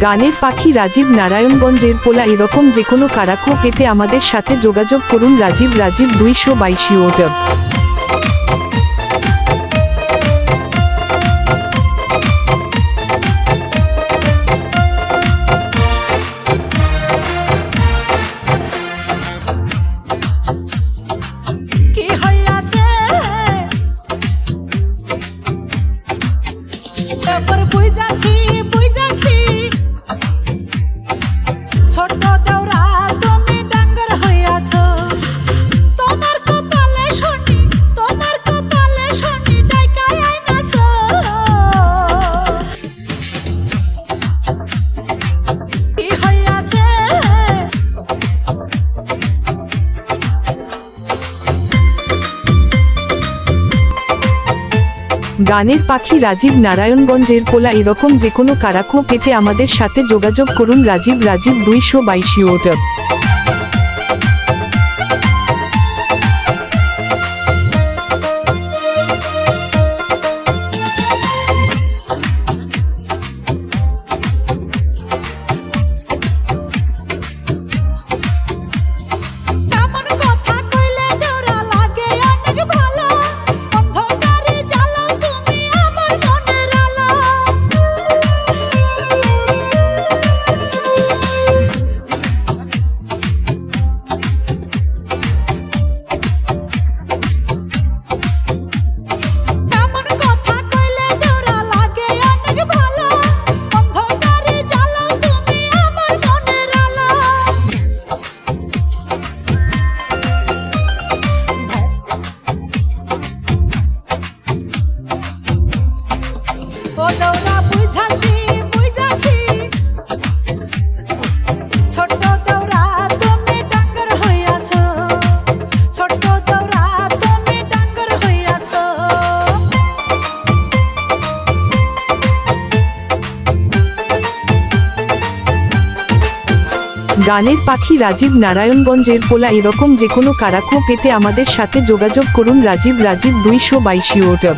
গানের পাখি রাজীব নারায়ণগঞ্জের পোলা এরকম যেকোনো কারাকো পেতে আমাদের সাথে যোগাযোগ করুন রাজীব 222 ওটা। গানের পাখি রাজীব নারায়ণগঞ্জের পোলা এরকম যেকোনো কারাকো পেতে আমাদের সাথে যোগাযোগ করুন রাজীব 222 ওটা। গানের পাখি রাজীব নারায়ণগঞ্জের পোলা এরকম যেকোনো কারাকো পেতে আমাদের সাথে যোগাযোগ করুন রাজীব 222 ওটা।